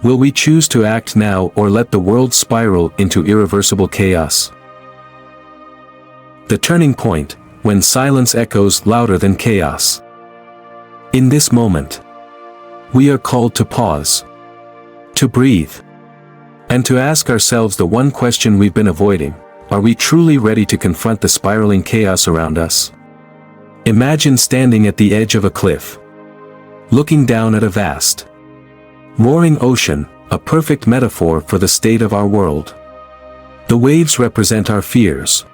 Will we choose to act now or let the world spiral into irreversible chaos? The turning point, when silence echoes louder than chaos. In this moment, we are called to pause, to breathe, and to ask ourselves the one question we've been avoiding: are we truly ready to confront the spiraling chaos around us? Imagine standing at the edge of a cliff, looking down at a vast, roaring ocean, a perfect metaphor for the state of our world. The waves represent our fears,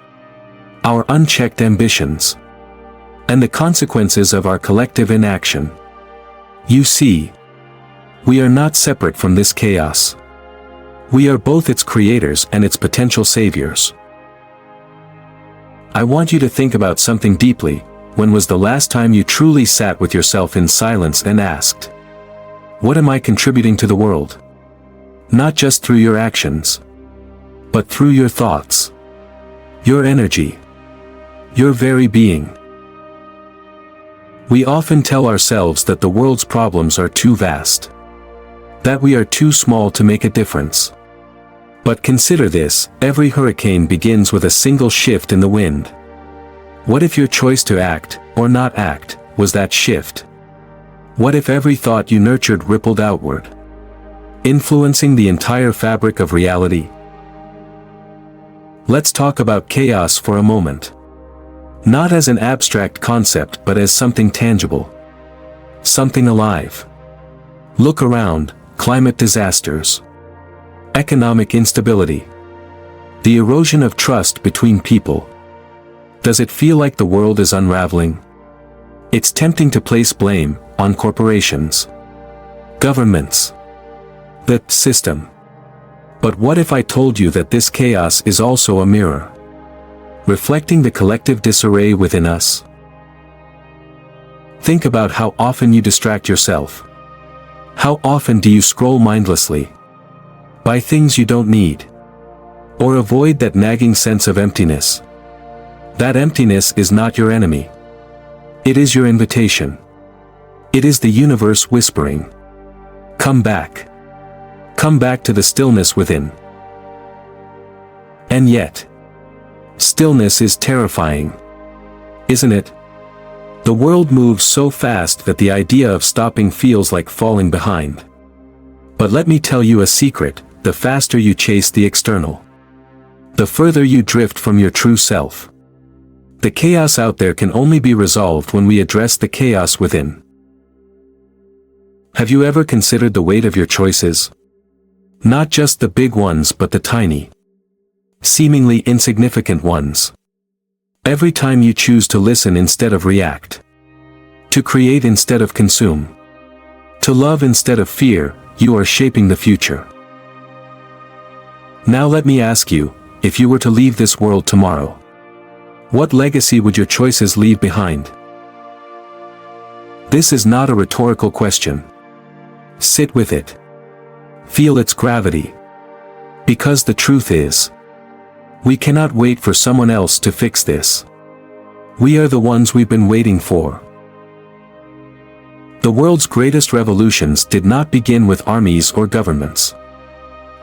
our unchecked ambitions, and the consequences of our collective inaction. You see, we are not separate from this chaos. We are both its creators and its potential saviors. I want you to think about something deeply. When was the last time you truly sat with yourself in silence and asked, what am I contributing to the world? Not just through your actions, but through your thoughts, your energy, your very being. We often tell ourselves that the world's problems are too vast, that we are too small to make a difference. But consider this: every hurricane begins with a single shift in the wind. What if your choice to act, or not act, was that shift? What if every thought you nurtured rippled outward, influencing the entire fabric of reality? Let's talk about chaos for a moment. Not as an abstract concept but as something tangible, something alive. Look around: climate disasters, economic instability, the erosion of trust between people. Does it feel like the world is unraveling? It's tempting to place blame on corporations, governments, the system. But what if I told you that this chaos is also a mirror, reflecting the collective disarray within us? Think about how often you distract yourself. How often do you scroll mindlessly, buy things you don't need, or avoid that nagging sense of emptiness? That emptiness is not your enemy. It is your invitation. It is the universe whispering, come back. Come back to the stillness within. And yet, stillness is terrifying, isn't it? The world moves so fast that the idea of stopping feels like falling behind. But let me tell you a secret: the faster you chase the external, the further you drift from your true self. The chaos out there can only be resolved when we address the chaos within. Have you ever considered the weight of your choices? Not just the big ones but the tiny, seemingly insignificant ones. Every time you choose to listen instead of react, to create instead of consume, to love instead of fear, you are shaping the future. Now let me ask you, if you were to leave this world tomorrow, what legacy would your choices leave behind? This is not a rhetorical question. Sit with it. Feel its gravity. Because the truth is, we cannot wait for someone else to fix this. We are the ones we've been waiting for. The world's greatest revolutions did not begin with armies or governments.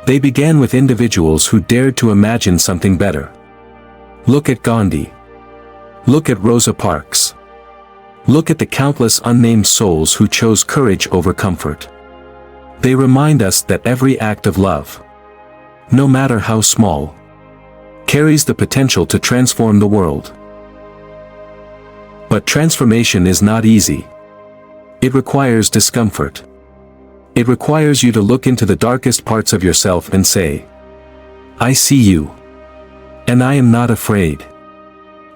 They began with individuals who dared to imagine something better. Look at Gandhi. Look at Rosa Parks. Look at the countless unnamed souls who chose courage over comfort. They remind us that every act of love, no matter how small, carries the potential to transform the world. But transformation is not easy. It requires discomfort. It requires you to look into the darkest parts of yourself and say, I see you. And I am not afraid.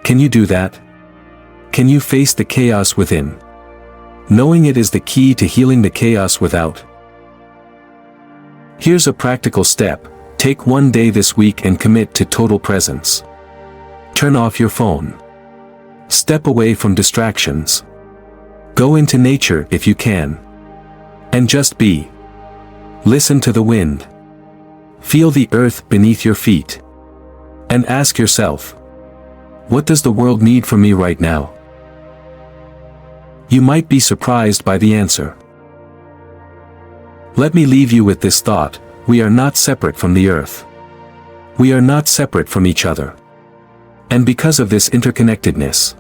Can you do that? Can you face the chaos within, knowing it is the key to healing the chaos without? Here's a practical step. Take one day this week and commit to total presence. Turn off your phone. Step away from distractions. Go into nature if you can. And just be. Listen to the wind. Feel the earth beneath your feet. And ask yourself, what does the world need from me right now? You might be surprised by the answer. Let me leave you with this thought: we are not separate from the earth. We are not separate from each other. And because of this interconnectedness,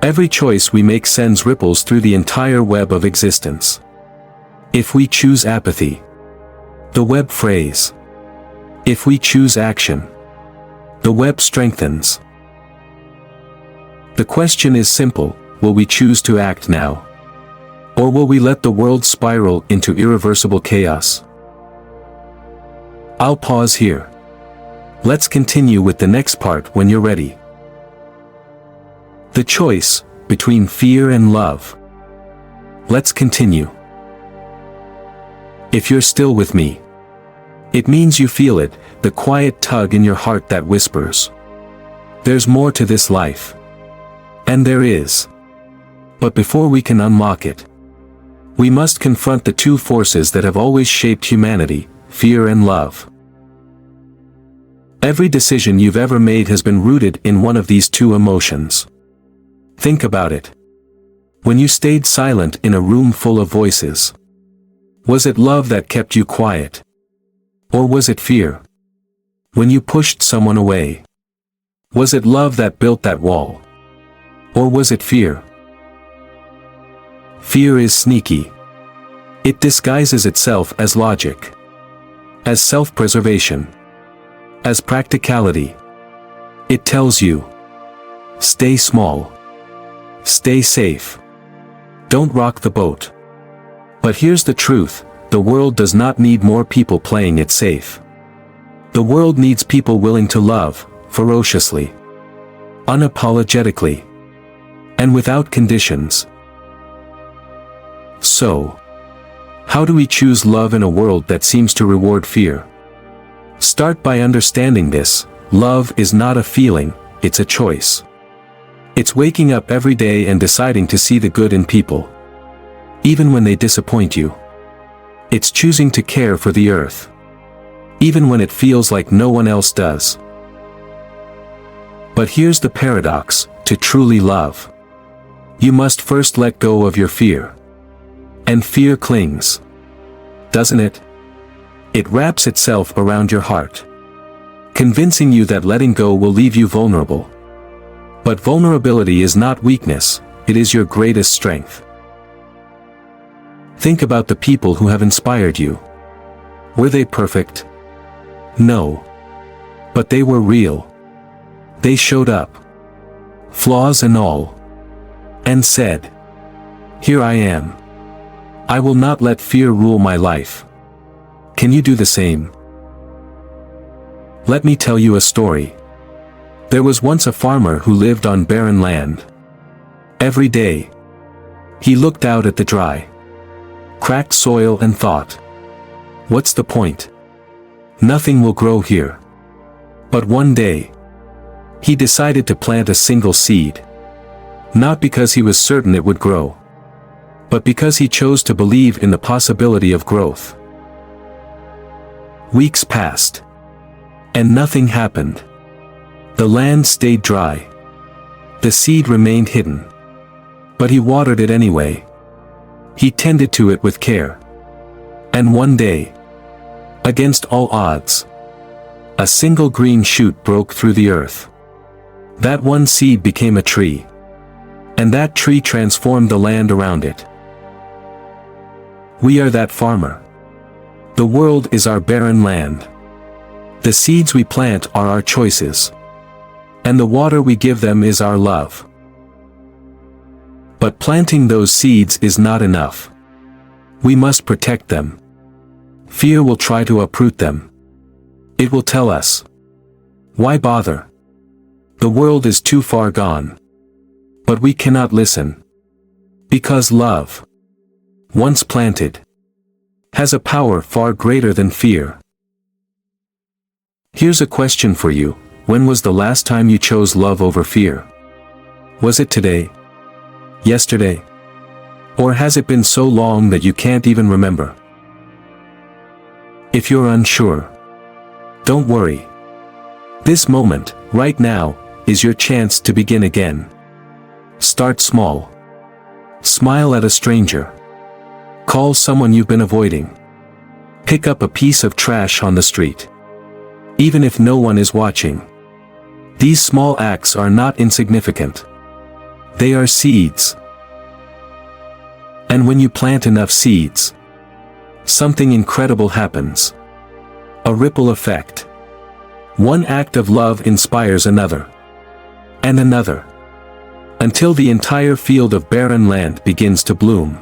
every choice we make sends ripples through the entire web of existence. If we choose apathy, the web frays. If we choose action, the web strengthens. The question is simple: will we choose to act now? Or will we let the world spiral into irreversible chaos? I'll pause here. Let's continue with the next part when you're ready. The choice between fear and love. Let's continue. If you're still with me, it means you feel it, the quiet tug in your heart that whispers, there's more to this life. And there is. But before we can unlock it, we must confront the two forces that have always shaped humanity: fear and love. Every decision you've ever made has been rooted in one of these two emotions. Think about it. When you stayed silent in a room full of voices, was it love that kept you quiet? Or was it fear? When you pushed someone away, was it love that built that wall? Or was it fear? Fear is sneaky. It disguises itself as logic, as self-preservation, as practicality. It tells you, stay small, stay safe, don't rock the boat. But here's the truth: the world does not need more people playing it safe. The world needs people willing to love, ferociously, unapologetically, and without conditions. So, how do we choose love in a world that seems to reward fear? Start by understanding this: love is not a feeling, it's a choice. It's waking up every day and deciding to see the good in people, even when they disappoint you. It's choosing to care for the earth, even when it feels like no one else does. But here's the paradox: to truly love, you must first let go of your fear. And fear clings, doesn't it? It wraps itself around your heart, convincing you that letting go will leave you vulnerable. But vulnerability is not weakness, it is your greatest strength. Think about the people who have inspired you. Were they perfect? No. But they were real. They showed up, flaws and all, and said, "Here I am. I will not let fear rule my life." Can you do the same? Let me tell you a story. There was once a farmer who lived on barren land. Every day, he looked out at the dry, cracked soil and thought, "What's the point? Nothing will grow here." But one day, he decided to plant a single seed. Not because he was certain it would grow, but because he chose to believe in the possibility of growth. Weeks passed, and nothing happened. The land stayed dry. The seed remained hidden. But he watered it anyway. He tended to it with care. And one day, against all odds, a single green shoot broke through the earth. That one seed became a tree. And that tree transformed the land around it. We are that farmer. The world is our barren land. The seeds we plant are our choices. And the water we give them is our love. But planting those seeds is not enough. We must protect them. Fear will try to uproot them. It will tell us, "Why bother? The world is too far gone." But we cannot listen. Because love, once planted, has a power far greater than fear. Here's a question for you: when was the last time you chose love over fear? Was it today? Yesterday? Or has it been so long that you can't even remember? If you're unsure, don't worry. This moment, right now, is your chance to begin again. Start small. Smile at a stranger. Call someone you've been avoiding. Pick up a piece of trash on the street. Even if no one is watching. These small acts are not insignificant. They are seeds. And when you plant enough seeds, something incredible happens. A ripple effect. One act of love inspires another. And another. Until the entire field of barren land begins to bloom.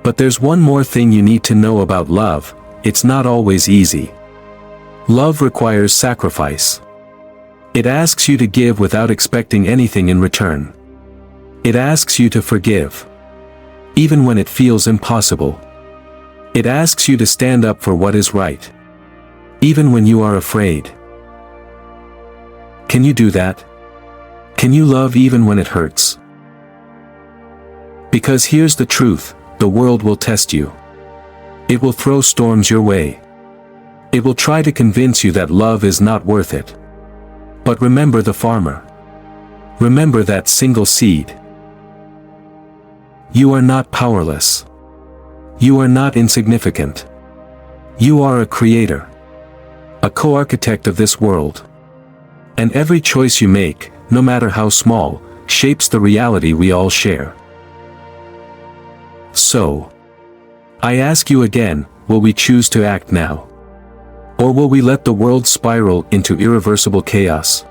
But there's one more thing you need to know about love: it's not always easy. Love requires sacrifice. It asks you to give without expecting anything in return. It asks you to forgive, even when it feels impossible. It asks you to stand up for what is right, even when you are afraid. Can you do that? Can you love even when it hurts? Because here's the truth: the world will test you. It will throw storms your way. It will try to convince you that love is not worth it. But remember the farmer. Remember that single seed. You are not powerless. You are not insignificant. You are a creator. A co-architect of this world. And every choice you make, no matter how small, shapes the reality we all share. So, I ask you again, will we choose to act now? Or will we let the world spiral into irreversible chaos?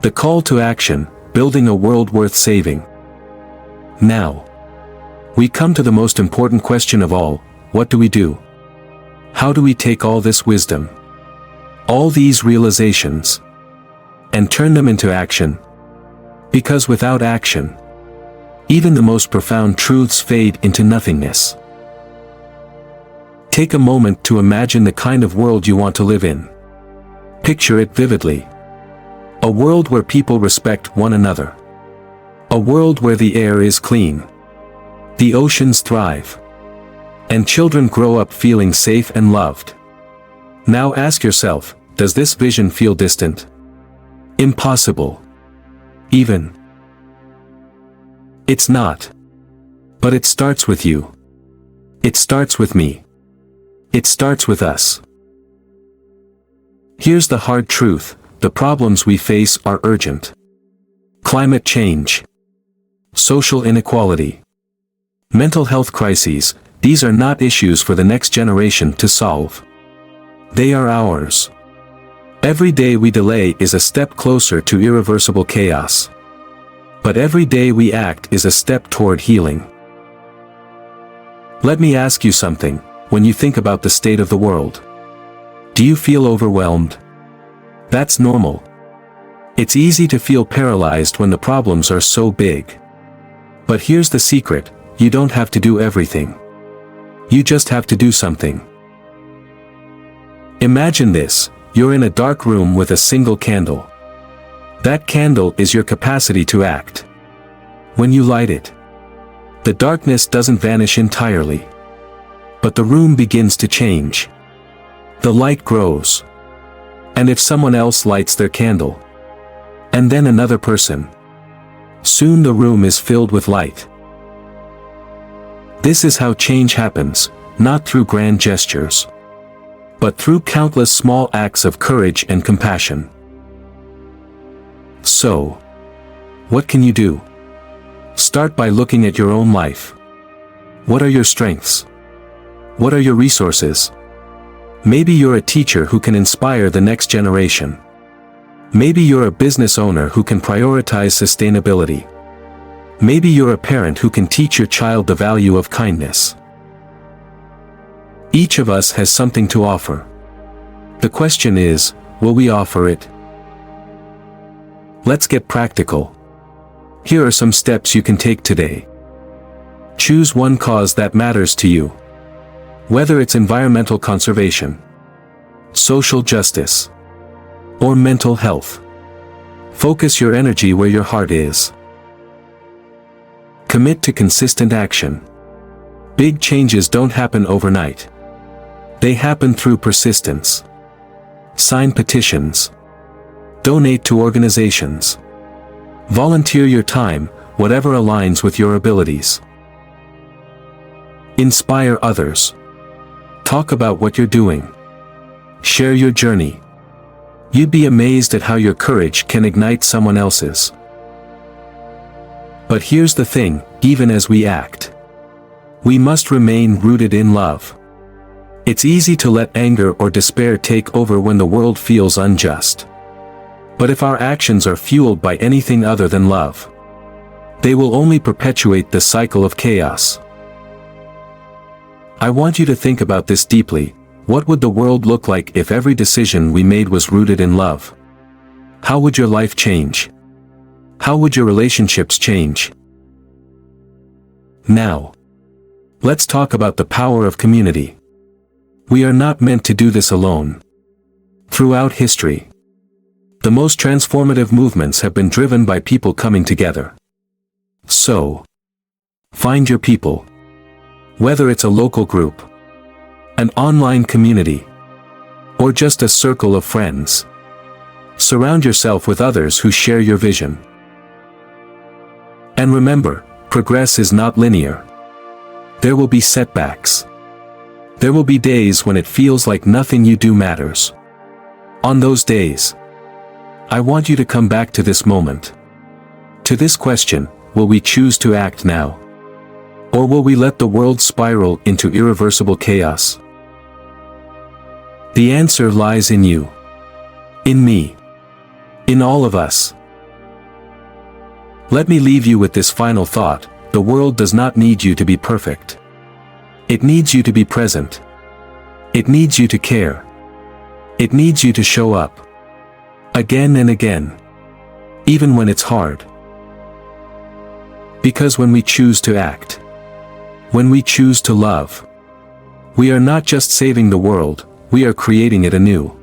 The call to action: building a world worth saving. Now, we come to the most important question of all: what do we do? How do we take all this wisdom, all these realizations, and turn them into action? Because without action, even the most profound truths fade into nothingness. Take a moment to imagine the kind of world you want to live in. Picture it vividly. A world where people respect one another. A world where the air is clean. The oceans thrive. And children grow up feeling safe and loved. Now ask yourself, does this vision feel distant? Impossible? Even? It's not. But it starts with you. It starts with me. It starts with us. Here's the hard truth: the problems we face are urgent. Climate change. Social inequality. Mental health crises, these are not issues for the next generation to solve. They are ours. Every day we delay is a step closer to irreversible chaos. But every day we act is a step toward healing. Let me ask you something. When you think about the state of the world, do you feel overwhelmed? That's normal. It's easy to feel paralyzed when the problems are so big. But here's the secret: you don't have to do everything. You just have to do something. Imagine this: you're in a dark room with a single candle. That candle is your capacity to act. When you light it, the darkness doesn't vanish entirely. But the room begins to change. The light grows. And if someone else lights their candle, and then another person, soon the room is filled with light. This is how change happens, not through grand gestures, but through countless small acts of courage and compassion. So, what can you do? Start by looking at your own life. What are your strengths? What are your resources? Maybe you're a teacher who can inspire the next generation. Maybe you're a business owner who can prioritize sustainability. Maybe you're a parent who can teach your child the value of kindness. Each of us has something to offer. The question is, will we offer it? Let's get practical. Here are some steps you can take today. Choose one cause that matters to you. Whether it's environmental conservation, social justice, or mental health. Focus your energy where your heart is. Commit to consistent action. Big changes don't happen overnight. They happen through persistence. Sign petitions. Donate to organizations. Volunteer your time, whatever aligns with your abilities. Inspire others. Talk about what you're doing. Share your journey. You'd be amazed at how your courage can ignite someone else's. But here's the thing, even as we act, we must remain rooted in love. It's easy to let anger or despair take over when the world feels unjust. But if our actions are fueled by anything other than love, they will only perpetuate the cycle of chaos. I want you to think about this deeply. What would the world look like if every decision we made was rooted in love? How would your life change? How would your relationships change? Now, let's talk about the power of community. We are not meant to do this alone. Throughout history, the most transformative movements have been driven by people coming together. So, find your people. Whether it's a local group, an online community, or just a circle of friends, surround yourself with others who share your vision. And remember, progress is not linear. There will be setbacks. There will be days when it feels like nothing you do matters. On those days, I want you to come back to this moment. To this question, will we choose to act now? Or will we let the world spiral into irreversible chaos? The answer lies in you. In me. In all of us. Let me leave you with this final thought: the world does not need you to be perfect. It needs you to be present. It needs you to care. It needs you to show up. Again and again. Even when it's hard. Because when we choose to act, when we choose to love, we are not just saving the world, we are creating it anew.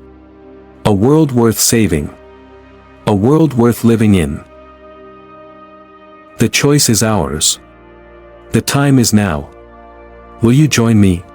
A world worth saving. A world worth living in. The choice is ours. The time is now. Will you join me?